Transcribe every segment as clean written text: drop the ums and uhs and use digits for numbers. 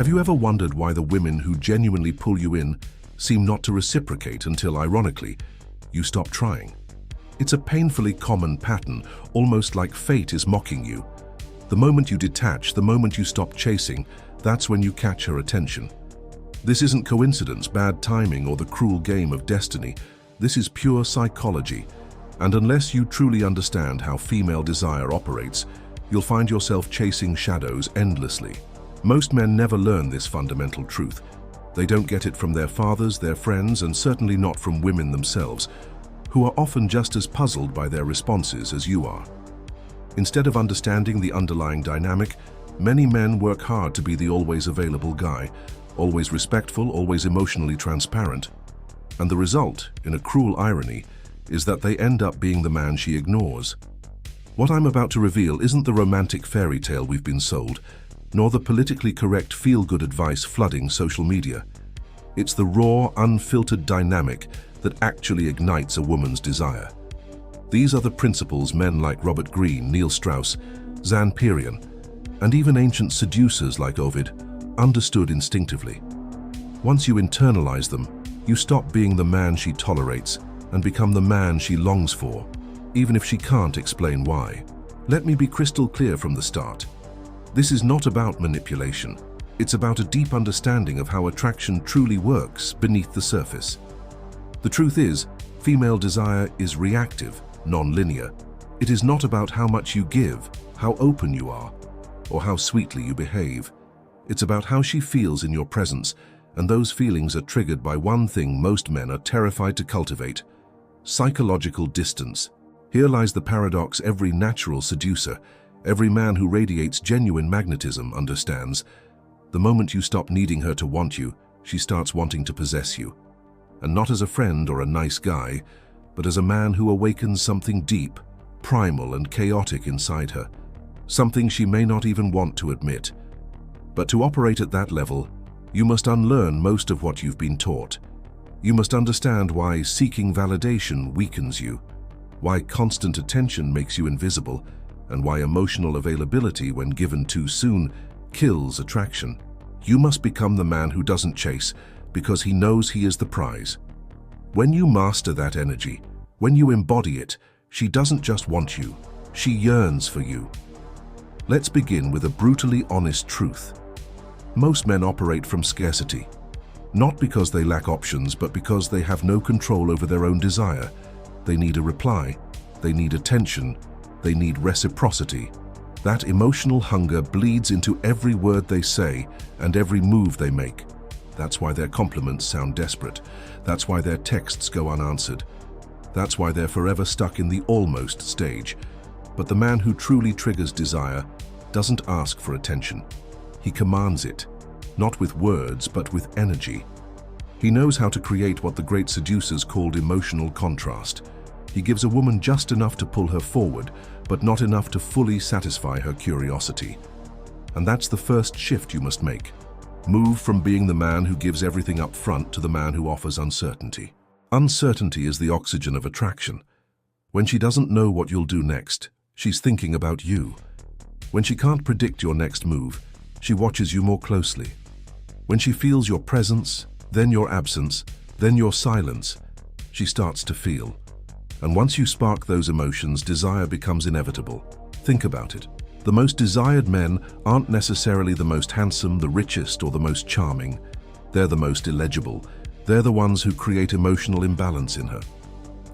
Have you ever wondered why the women who genuinely pull you in seem not to reciprocate until, ironically, you stop trying? It's a painfully common pattern, almost like fate is mocking you. The moment you detach, the moment you stop chasing, that's when you catch her attention. This isn't coincidence, bad timing, or the cruel game of destiny. This is pure psychology. And unless you truly understand how female desire operates, you'll find yourself chasing shadows endlessly. Most men never learn this fundamental truth. They don't get it from their fathers, their friends, and certainly not from women themselves, who are often just as puzzled by their responses as you are. Instead of understanding the underlying dynamic, many men work hard to be the always available guy, always respectful, always emotionally transparent. And the result, in a cruel irony, is that they end up being the man she ignores. What I'm about to reveal isn't the romantic fairy tale we've been sold, nor the politically correct feel-good advice flooding social media. It's the raw, unfiltered dynamic that actually ignites a woman's desire. These are the principles men like Robert Greene, Neil Strauss, Zan Perian, and even ancient seducers like Ovid understood instinctively. Once you internalize them, you stop being the man she tolerates and become the man she longs for, even if she can't explain why. Let me be crystal clear from the start. This is not about manipulation. It's about a deep understanding of how attraction truly works beneath the surface. The truth is, female desire is reactive, non-linear. It is not about how much you give, how open you are, or how sweetly you behave. It's about how she feels in your presence, and those feelings are triggered by one thing most men are terrified to cultivate: psychological distance. Here lies the paradox every natural seducer, every man who radiates genuine magnetism understands. The moment you stop needing her to want you, she starts wanting to possess you. And not as a friend or a nice guy, but as a man who awakens something deep, primal and chaotic inside her, something she may not even want to admit. But to operate at that level, you must unlearn most of what you've been taught. You must understand why seeking validation weakens you, why constant attention makes you invisible, and why emotional availability, when given too soon, kills attraction. You must become the man who doesn't chase, because he knows he is the prize. When you master that energy, when you embody it, she doesn't just want you, she yearns for you. Let's begin with a brutally honest truth. Most men operate from scarcity, not because they lack options, but because they have no control over their own desire. They need a reply, they need attention, they need reciprocity. That emotional hunger bleeds into every word they say and every move they make. That's why their compliments sound desperate. That's why their texts go unanswered. That's why they're forever stuck in the almost stage. But the man who truly triggers desire doesn't ask for attention. He commands it, not with words, but with energy. He knows how to create what the great seducers called emotional contrast. He gives a woman just enough to pull her forward, but not enough to fully satisfy her curiosity. And that's the first shift you must make. Move from being the man who gives everything up front to the man who offers uncertainty. Uncertainty is the oxygen of attraction. When she doesn't know what you'll do next, she's thinking about you. When she can't predict your next move, she watches you more closely. When she feels your presence, then your absence, then your silence, she starts to feel. And once you spark those emotions, desire becomes inevitable. Think about it. The most desired men aren't necessarily the most handsome, the richest, or the most charming. They're the most illegible. They're the ones who create emotional imbalance in her.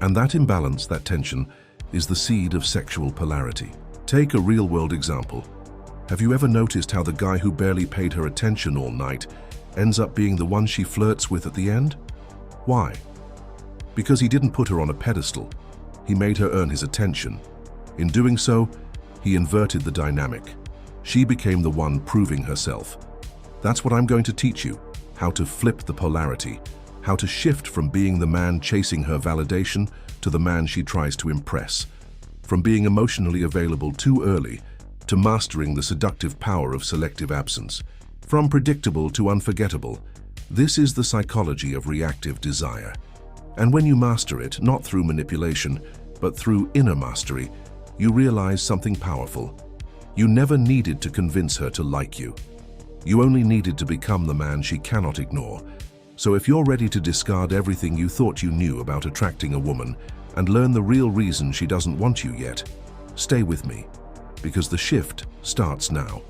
And that imbalance, that tension, is the seed of sexual polarity. Take a real-world example. Have you ever noticed how the guy who barely paid her attention all night ends up being the one she flirts with at the end? Why? Because he didn't put her on a pedestal. He made her earn his attention. In doing so, he inverted the dynamic. She became the one proving herself. That's what I'm going to teach you, how to flip the polarity, how to shift from being the man chasing her validation to the man she tries to impress, from being emotionally available too early to mastering the seductive power of selective absence, from predictable to unforgettable. This is the psychology of reactive desire. And when you master it, not through manipulation, but through inner mastery, you realize something powerful. You never needed to convince her to like you. You only needed to become the man she cannot ignore. So if you're ready to discard everything you thought you knew about attracting a woman and learn the real reason she doesn't want you yet, stay with me, because the shift starts now.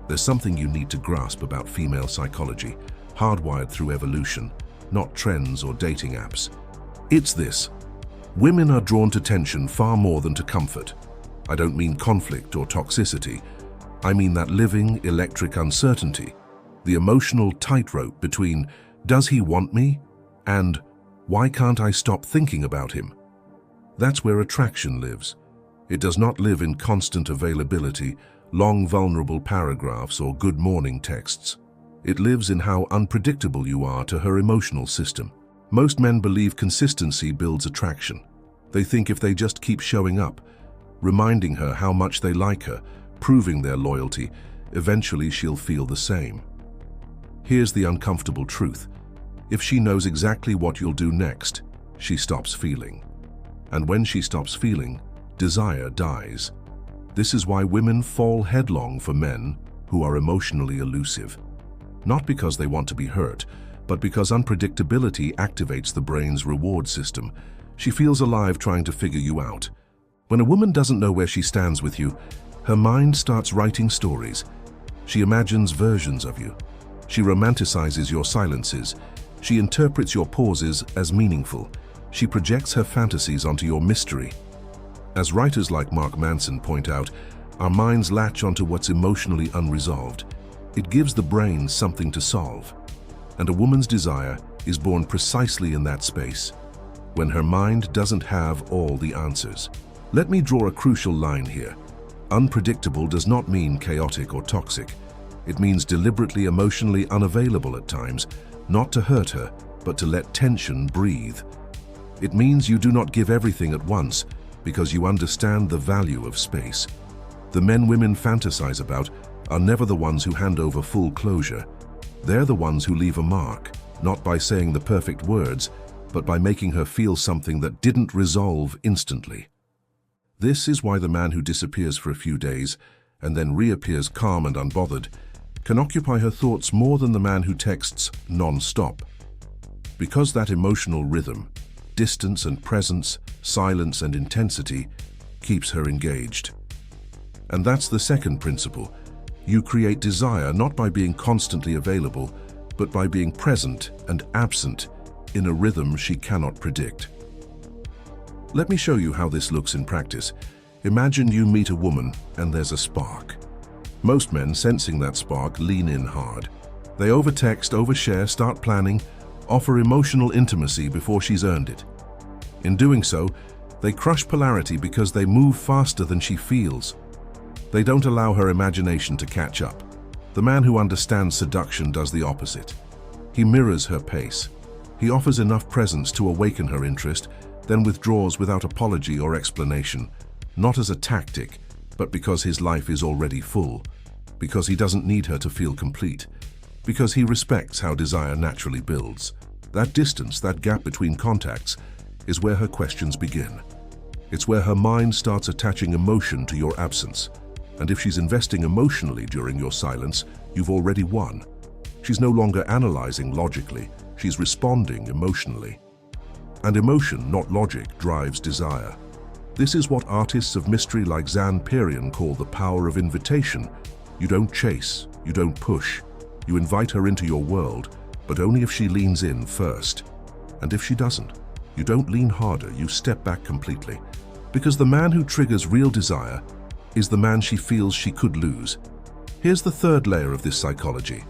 There's something you need to grasp about female psychology, hardwired through evolution, not trends or dating apps. It's this: women are drawn to tension far more than to comfort. I don't mean conflict or toxicity. I mean that living, electric uncertainty, the emotional tightrope between "does he want me?" and "why can't I stop thinking about him?" That's where attraction lives. It does not live in constant availability, long vulnerable paragraphs, or good morning texts. It lives in how unpredictable you are to her emotional system. Most men believe consistency builds attraction. They think if they just keep showing up, reminding her how much they like her, proving their loyalty, eventually she'll feel the same. Here's the uncomfortable truth. If she knows exactly what you'll do next, she stops feeling. And when she stops feeling, desire dies. This is why women fall headlong for men who are emotionally elusive. Not because they want to be hurt, but because unpredictability activates the brain's reward system. She feels alive trying to figure you out. When a woman doesn't know where she stands with you, her mind starts writing stories. She imagines versions of you. She romanticizes your silences. She interprets your pauses as meaningful. She projects her fantasies onto your mystery. As writers like Mark Manson point out, our minds latch onto what's emotionally unresolved. It gives the brain something to solve. And a woman's desire is born precisely in that space, when her mind doesn't have all the answers. Let me draw a crucial line here. Unpredictable does not mean chaotic or toxic. It means deliberately emotionally unavailable at times, not to hurt her, but to let tension breathe. It means you do not give everything at once, because you understand the value of space. The men women fantasize about are never the ones who hand over full closure. They're the ones who leave a mark, not by saying the perfect words, but by making her feel something that didn't resolve instantly. This is why the man who disappears for a few days and then reappears calm and unbothered can occupy her thoughts more than the man who texts non-stop. Because that emotional rhythm, distance and presence, silence and intensity, keeps her engaged. And that's the second principle. You create desire not by being constantly available, but by being present and absent in a rhythm she cannot predict. Let me show you how this looks in practice. Imagine you meet a woman and there's a spark. Most men, sensing that spark, lean in hard. They overtext, overshare, start planning, offer emotional intimacy before she's earned it. In doing so, they crush polarity because they move faster than she feels. They don't allow her imagination to catch up. The man who understands seduction does the opposite. He mirrors her pace. He offers enough presence to awaken her interest, then withdraws without apology or explanation, not as a tactic, but because his life is already full, because he doesn't need her to feel complete, because he respects how desire naturally builds. That distance, that gap between contacts, is where her questions begin. It's where her mind starts attaching emotion to your absence. And if she's investing emotionally during your silence, you've already won. She's no longer analyzing logically, she's responding emotionally. And emotion, not logic, drives desire. This is what artists of mystery like Zan Perian call the power of invitation. You don't chase, you don't push. You invite her into your world, but only if she leans in first. And if she doesn't, you don't lean harder, you step back completely. Because the man who triggers real desire is the man she feels she could lose. Here's the third layer of this psychology.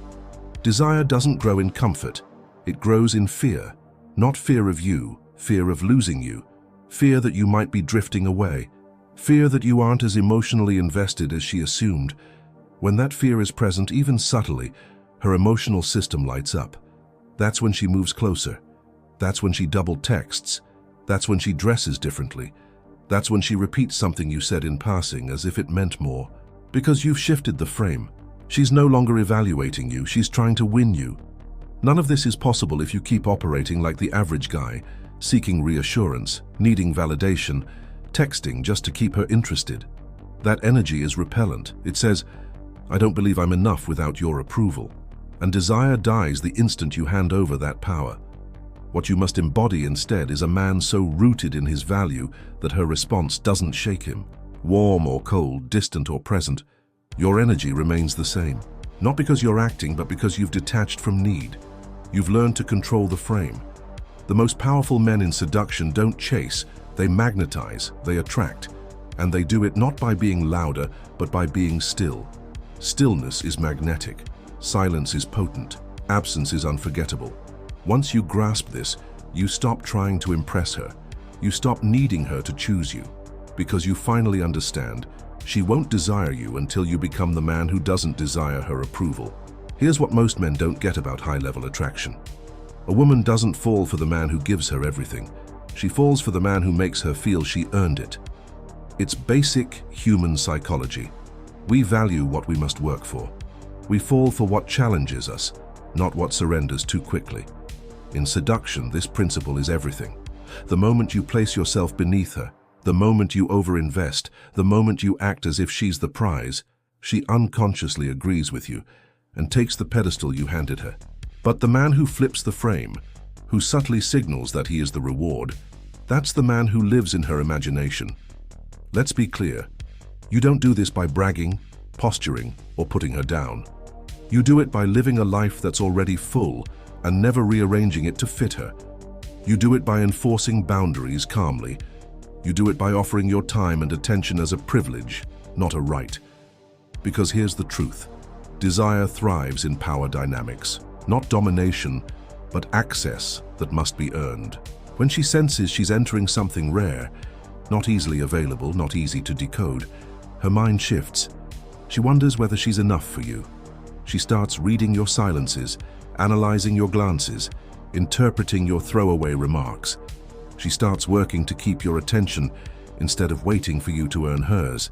Desire doesn't grow in comfort, it grows in fear. Not fear of you, fear of losing you. Fear that you might be drifting away. Fear that you aren't as emotionally invested as she assumed. When that fear is present, even subtly, her emotional system lights up. That's when she moves closer. That's when she double texts. That's when she dresses differently. That's when she repeats something you said in passing as if it meant more. Because you've shifted the frame. She's no longer evaluating you, she's trying to win you. None of this is possible if you keep operating like the average guy, seeking reassurance, needing validation, texting just to keep her interested. That energy is repellent. It says, I don't believe I'm enough without your approval. And desire dies the instant you hand over that power. What you must embody instead is a man so rooted in his value that her response doesn't shake him. Warm or cold, distant or present, your energy remains the same. Not because you're acting, but because you've detached from need. You've learned to control the frame. The most powerful men in seduction don't chase, they magnetize, they attract. And they do it not by being louder, but by being still. Stillness is magnetic. Silence is potent. Absence is unforgettable. Once you grasp this, you stop trying to impress her. You stop needing her to choose you. Because you finally understand, she won't desire you until you become the man who doesn't desire her approval. Here's what most men don't get about high-level attraction. A woman doesn't fall for the man who gives her everything. She falls for the man who makes her feel she earned it. It's basic human psychology. We value what we must work for. We fall for what challenges us, not what surrenders too quickly. In seduction, this principle is everything. The moment you place yourself beneath her, the moment you overinvest, the moment you act as if she's the prize, she unconsciously agrees with you and takes the pedestal you handed her. But the man who flips the frame, who subtly signals that he is the reward, that's the man who lives in her imagination. Let's be clear. You don't do this by bragging, posturing, or putting her down. You do it by living a life that's already full and never rearranging it to fit her. You do it by enforcing boundaries calmly. You do it by offering your time and attention as a privilege, not a right. Because here's the truth. Desire thrives in power dynamics. Not domination, but access that must be earned. When she senses she's entering something rare, not easily available, not easy to decode, her mind shifts. She wonders whether she's enough for you. She starts reading your silences, analyzing your glances, interpreting your throwaway remarks. She starts working to keep your attention instead of waiting for you to earn hers.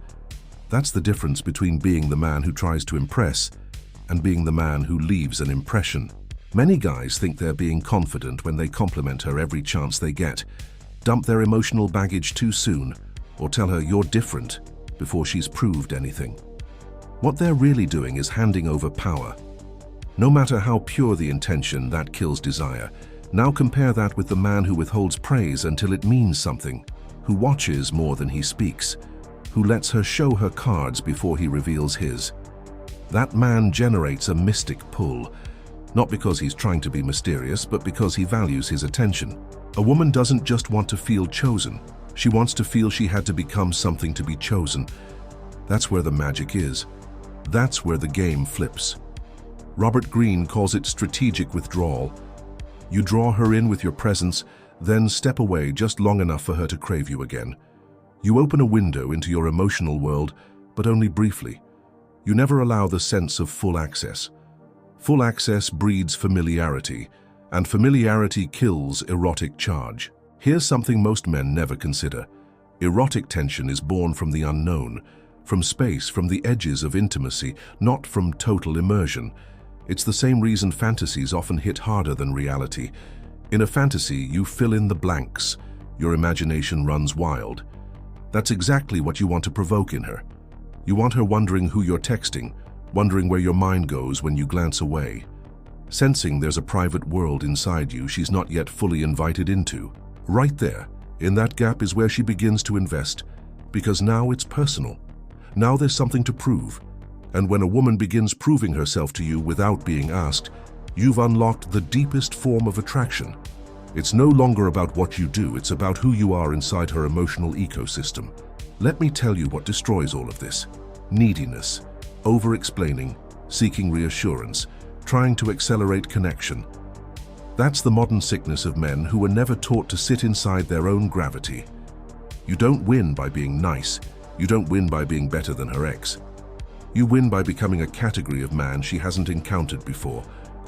That's the difference between being the man who tries to impress and being the man who leaves an impression. Many guys think they're being confident when they compliment her every chance they get, dump their emotional baggage too soon, or tell her you're different before she's proved anything. What they're really doing is handing over power. No matter how pure the intention, that kills desire. Now compare that with the man who withholds praise until it means something, who watches more than he speaks, who lets her show her cards before he reveals his. That man generates a mystic pull, not because he's trying to be mysterious, but because he values his attention. A woman doesn't just want to feel chosen. She wants to feel she had to become something to be chosen. That's where the magic is. That's where the game flips. Robert Greene calls it strategic withdrawal. You draw her in with your presence, then step away just long enough for her to crave you again. You open a window into your emotional world, but only briefly. You never allow the sense of full access. Full access breeds familiarity, and familiarity kills erotic charge. Here's something most men never consider. Erotic tension is born from the unknown, from space, from the edges of intimacy, not from total immersion. It's the same reason fantasies often hit harder than reality. In a fantasy, you fill in the blanks. Your imagination runs wild. That's exactly what you want to provoke in her. You want her wondering who you're texting, wondering where your mind goes when you glance away. Sensing there's a private world inside you she's not yet fully invited into. Right there, in that gap is where she begins to invest, because now it's personal. Now there's something to prove. And when a woman begins proving herself to you without being asked, you've unlocked the deepest form of attraction. It's no longer about what you do, it's about who you are inside her emotional ecosystem. Let me tell you what destroys all of this. Neediness, over-explaining, seeking reassurance, trying to accelerate connection. That's the modern sickness of men who were never taught to sit inside their own gravity. You don't win by being nice. You don't win by being better than her ex. You win by becoming a category of man she hasn't encountered before.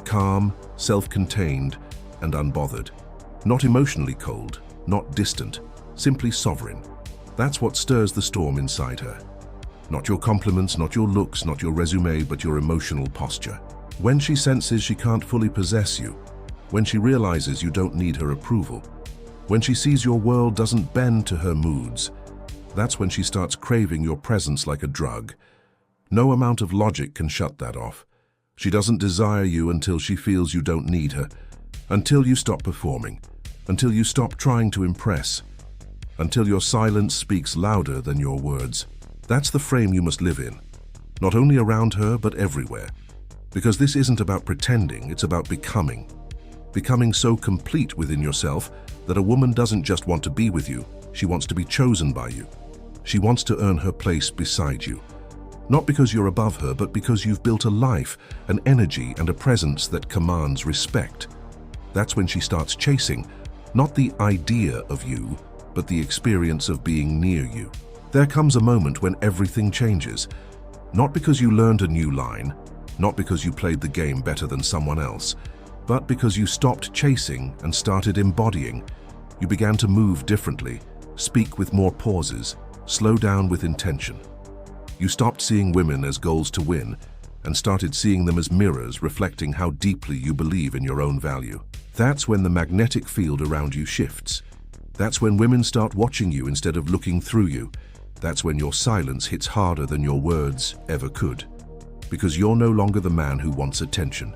Calm, self-contained, and unbothered. Not emotionally cold, not distant, simply sovereign. That's what stirs the storm inside her. Not your compliments, not your looks, not your resume, but your emotional posture. When she senses she can't fully possess you, when she realizes you don't need her approval, when she sees your world doesn't bend to her moods, that's when she starts craving your presence like a drug. No amount of logic can shut that off. She doesn't desire you until she feels you don't need her, until you stop performing, until you stop trying to impress, until your silence speaks louder than your words. That's the frame you must live in, not only around her, but everywhere. Because this isn't about pretending, it's about becoming. Becoming so complete within yourself that a woman doesn't just want to be with you, she wants to be chosen by you. She wants to earn her place beside you. Not because you're above her, but because you've built a life, an energy, and a presence that commands respect. That's when she starts chasing, not the idea of you, but the experience of being near you. There comes a moment when everything changes. Not because you learned a new line, not because you played the game better than someone else, but because you stopped chasing and started embodying. You began to move differently, speak with more pauses, slow down with intention. You stopped seeing women as goals to win and started seeing them as mirrors reflecting how deeply you believe in your own value. That's when the magnetic field around you shifts. That's when women start watching you instead of looking through you. That's when your silence hits harder than your words ever could. Because you're no longer the man who wants attention.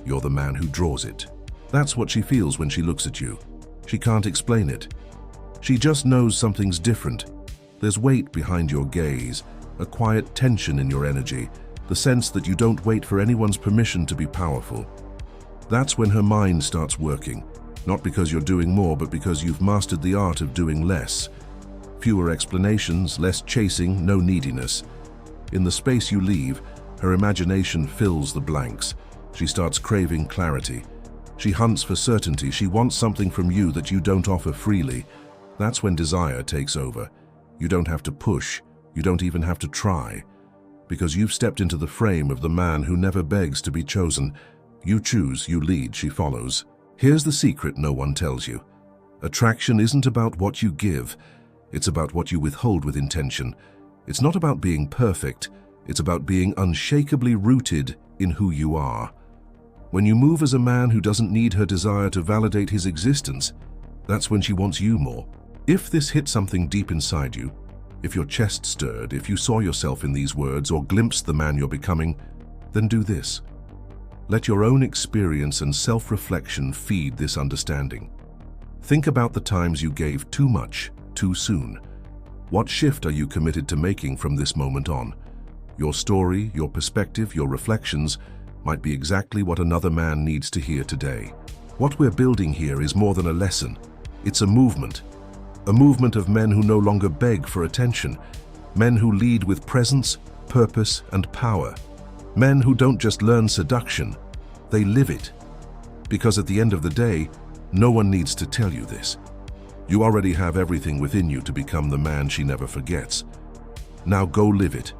You're the man who draws it. That's what she feels when she looks at you. She can't explain it. She just knows something's different. There's weight behind your gaze, a quiet tension in your energy, the sense that you don't wait for anyone's permission to be powerful. That's when her mind starts working, not because you're doing more, but because you've mastered the art of doing less. Fewer explanations, less chasing, no neediness. In the space you leave, her imagination fills the blanks. She starts craving clarity. She hunts for certainty. She wants something from you that you don't offer freely. That's when desire takes over. You don't have to push. You don't even have to try. Because you've stepped into the frame of the man who never begs to be chosen. You choose, you lead, she follows. Here's the secret no one tells you. Attraction isn't about what you give. It's about what you withhold with intention. It's not about being perfect. It's about being unshakably rooted in who you are. When you move as a man who doesn't need her desire to validate his existence, that's when she wants you more. If this hit something deep inside you, if your chest stirred, if you saw yourself in these words or glimpsed the man you're becoming, then do this. Let your own experience and self-reflection feed this understanding. Think about the times you gave too much, too soon. What shift are you committed to making from this moment on? Your story, your perspective, your reflections might be exactly what another man needs to hear today. What we're building here is more than a lesson. It's a movement of men who no longer beg for attention, men who lead with presence, purpose, and power. Men who don't just learn seduction, they live it. Because at the end of the day, no one needs to tell you this. You already have everything within you to become the man she never forgets. Now go live it.